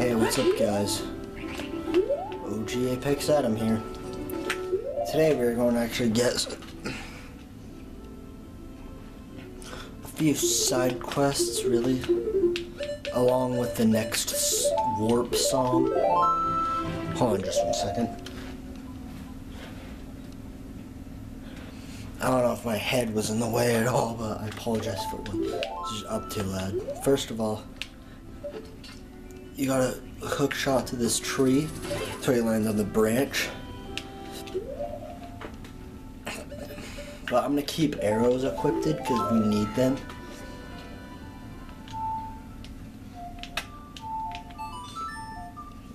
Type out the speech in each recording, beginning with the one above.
Hey, what's up guys? OG Apex Adam here. Today we're going to actually get a few side quests, really, along with the next warp song. Hold on just 1 second. I don't know if my head was in the way at all, but I apologize for it. It's just up too loud. First of all, you got a hook shot to this tree until you land on the branch. But I'm gonna keep arrows equipped because we need them.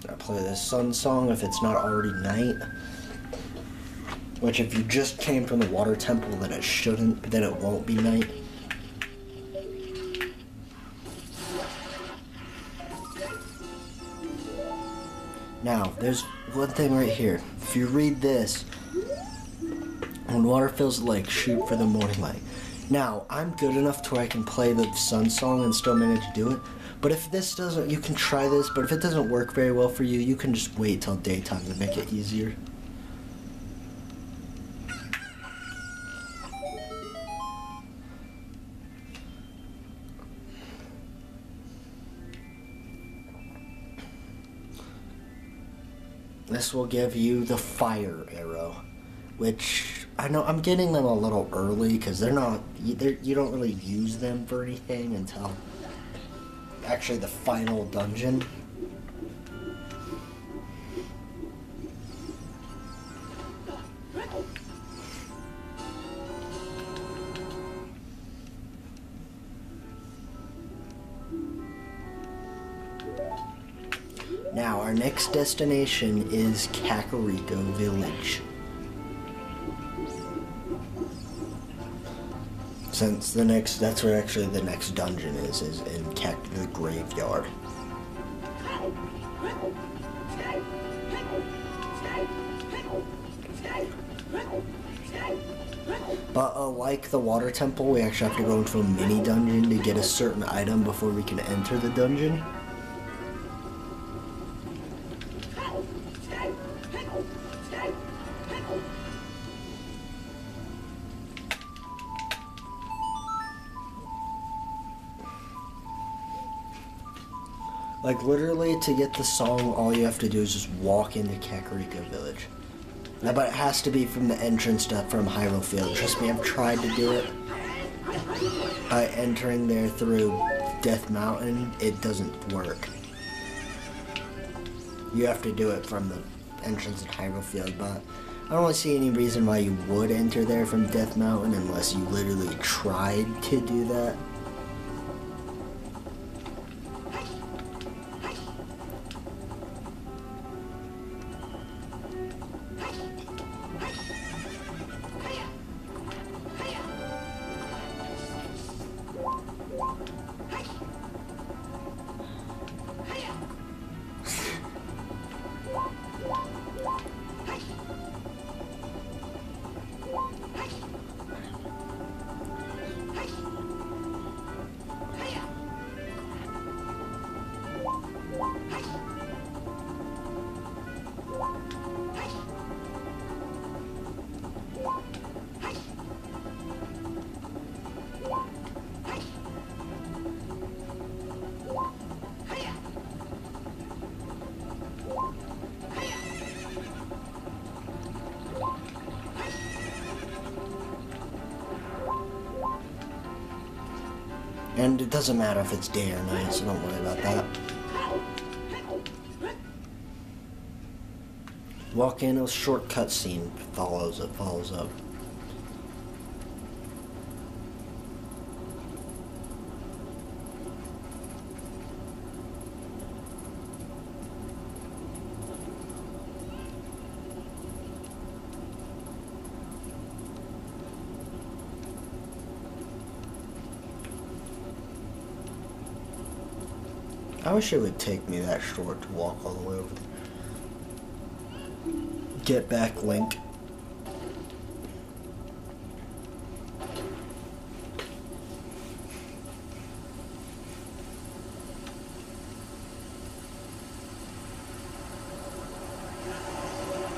I'll play this sun song if it's not already night. Which if you just came from the water temple then it shouldn't, but then it won't be night. Now, there's one thing right here. If you read this, when water fills the lake, shoot for the morning light. Now, I'm good enough to where I can play the sun song and still manage to do it. But if this doesn't, you can try this, but if it doesn't work very well for you, you can just wait till daytime to make it easier. This will give you the fire arrow, which I know I'm getting them a little early because you don't really use them for anything until actually the final dungeon. Now, our next destination is Kakariko Village. Since that's where actually the next dungeon is in the graveyard. But like the water temple, we actually have to go into a mini dungeon to get a certain item before we can enter the dungeon. Like, literally, to get the song, all you have to do is just walk into Kakariko Village. Now, but it has to be from the entrance from Hyrule Field. Trust me, I've tried to do it. By entering there through Death Mountain, it doesn't work. You have to do it from the entrance at Hyrule Field, but I don't really see any reason why you would enter there from Death Mountain unless you literally tried to do that. And it doesn't matter if it's day or night, so don't worry about that. Volcano's short cutscene follows up. I wish it would take me that short to walk all the way over there. Get back, Link.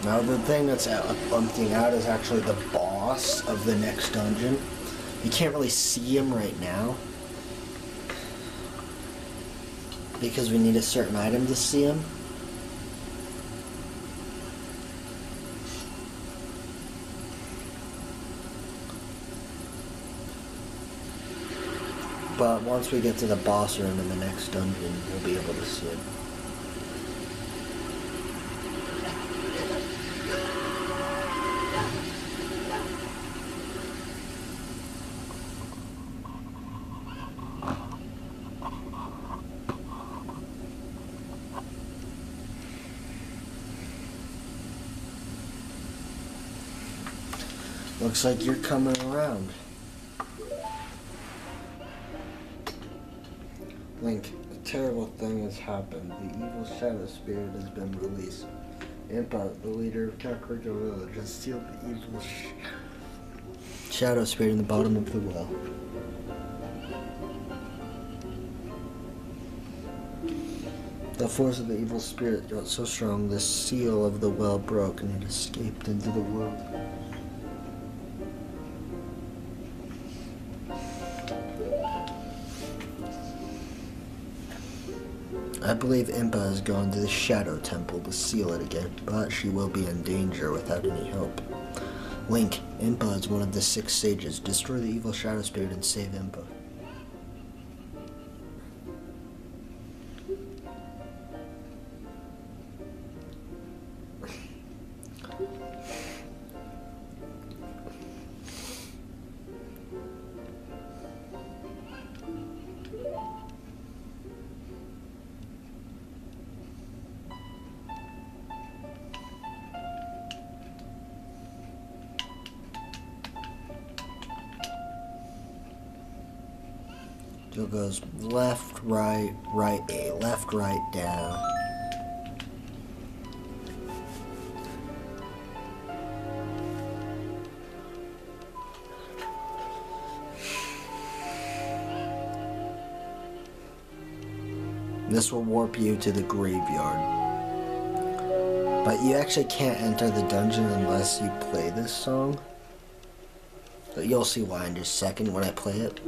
Now the thing that's emptying out is actually the boss of the next dungeon. You can't really see him right now because we need a certain item to see him. But once we get to the boss room in the next dungeon, we'll be able to see him. Looks like you're coming around. Link, a terrible thing has happened. The evil shadow spirit has been released. Impa, the leader of Kakariko Village, has sealed the evil shadow spirit in the bottom of the well. The force of the evil spirit got so strong, the seal of the well broke and it escaped into the world. I believe Impa has gone to the Shadow Temple to seal it again, but she will be in danger without any help. Link, Impa is one of the 6 sages. Destroy the evil shadow spirit and save Impa. So it goes left, right, right, A, left, right, down. This will warp you to the graveyard. But you actually can't enter the dungeon unless you play this song. But you'll see why in just a second when I play it.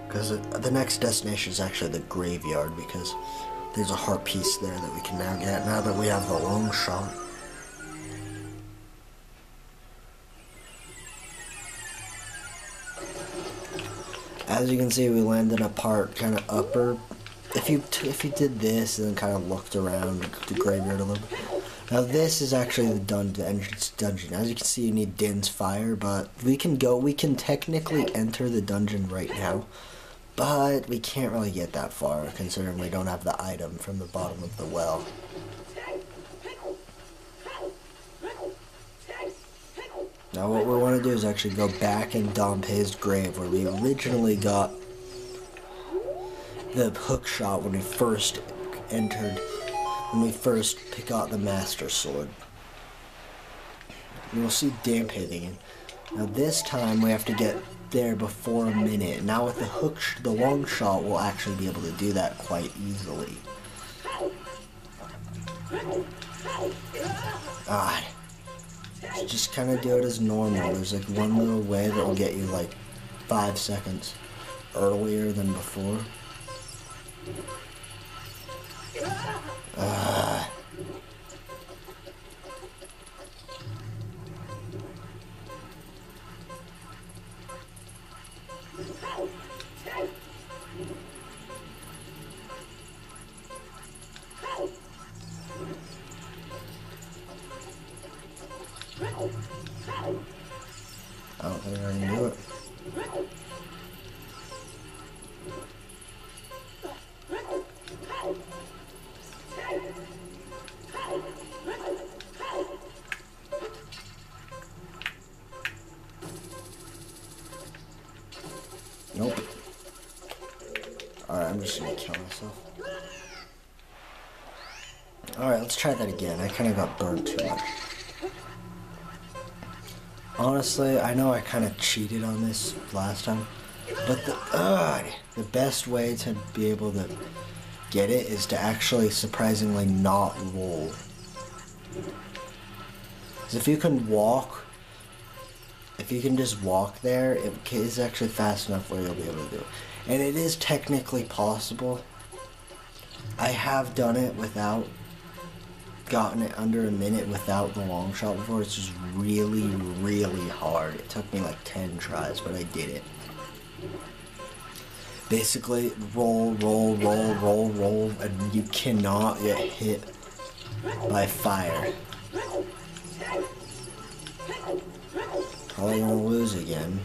Because the next destination is actually the graveyard, because there's a heart piece there that we can now get, now that we have the long shot. As you can see, we landed a part kind of upper. If you did this and then kind of looked around the graveyard a little bit. Now this is actually the entrance dungeon. As you can see, you need Din's fire, but we can technically enter the dungeon right now. But we can't really get that far, considering we don't have the item from the bottom of the well. Now what we want to do is actually go back in Dompe's grave, where we originally got the hook shot when we first entered, when we first got the Master Sword. And we'll see Dampe again. Now this time we have to get there before a minute. Now with the long shot, we'll actually be able to do that quite easily. God. Just kind of do it as normal. There's like one little way that will get you like 5 seconds earlier than before. I don't think I can do it. Nope. Alright, I'm just gonna kill myself. Alright, let's try that again. I kind of got burnt too much. Honestly, I know I kind of cheated on this last time, but the best way to be able to get it is to actually surprisingly not roll. Because if you can walk, if you can just walk there, it is actually fast enough where you'll be able to do it. And it is technically possible. I have done it without, gotten it under a minute without the long shot before. It's just really, really hard. It took me like 10 tries, but I did it. Basically, roll, roll, roll, roll, roll, and you cannot get hit by fire. Probably gonna lose again.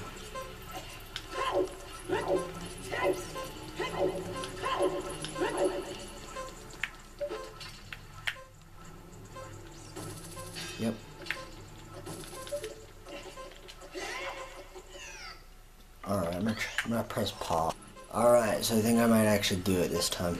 Yep. Alright, I'm gonna press pause. Alright, so I think I might actually do it this time.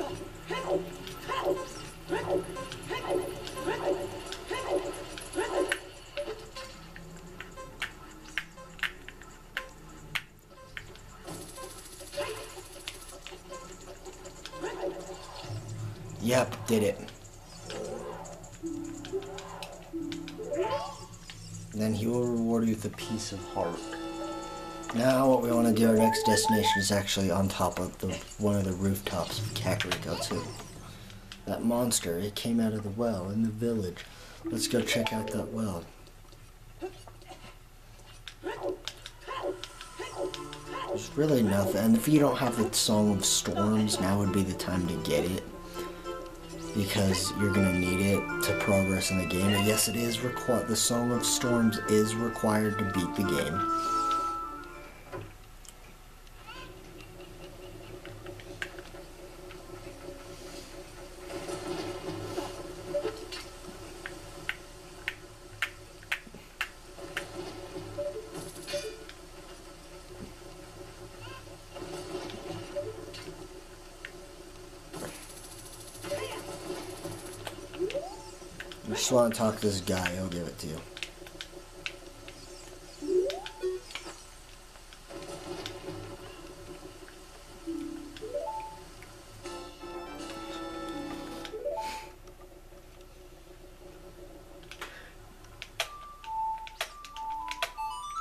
Yep, did it. Then he will reward you with a piece of heart. Now what we want to do, our next destination is actually on top of one of the rooftops of Kakariko too. That monster, it came out of the well in the village. Let's go check out that well. There's really nothing, and if you don't have the Song of Storms, now would be the time to get it. Because you're gonna need it to progress in the game. And yes, it is required. The Song of Storms is required to beat the game. I just want to talk to this guy, he'll give it to you.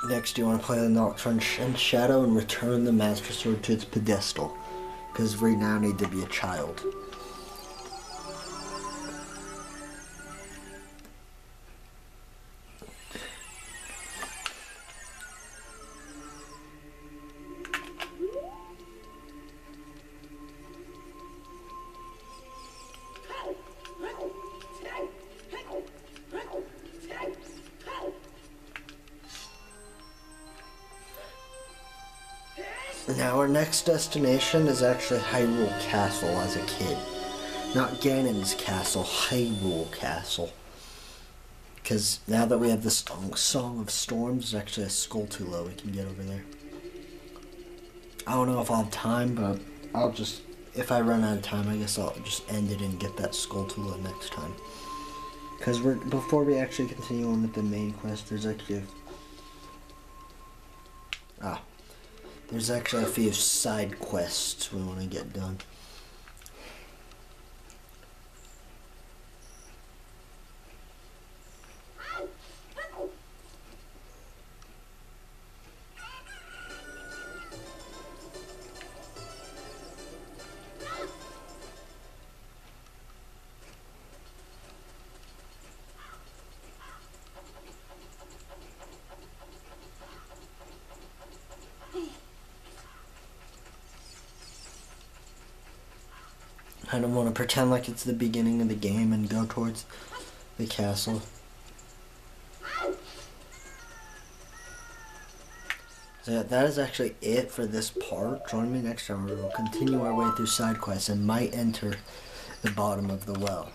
Next, you want to play the Nocturne of Shadow and return the Master Sword to its pedestal. Because we now need to be a child. Now our next destination is actually Hyrule Castle as a kid. Not Ganon's Castle, Hyrule Castle. Because now that we have the Song of Storms, there's actually a Skulltula we can get over there. I don't know if I'll have time, but I'll just, if I run out of time, I guess I'll just end it and get that Skulltula next time. Because before we actually continue on with the main quest, there's actually there's actually a few side quests we want to get done. I don't want to pretend like it's the beginning of the game and go towards the castle. So that is actually it for this part. Join me next time where we'll continue our way through side quests and might enter the bottom of the well.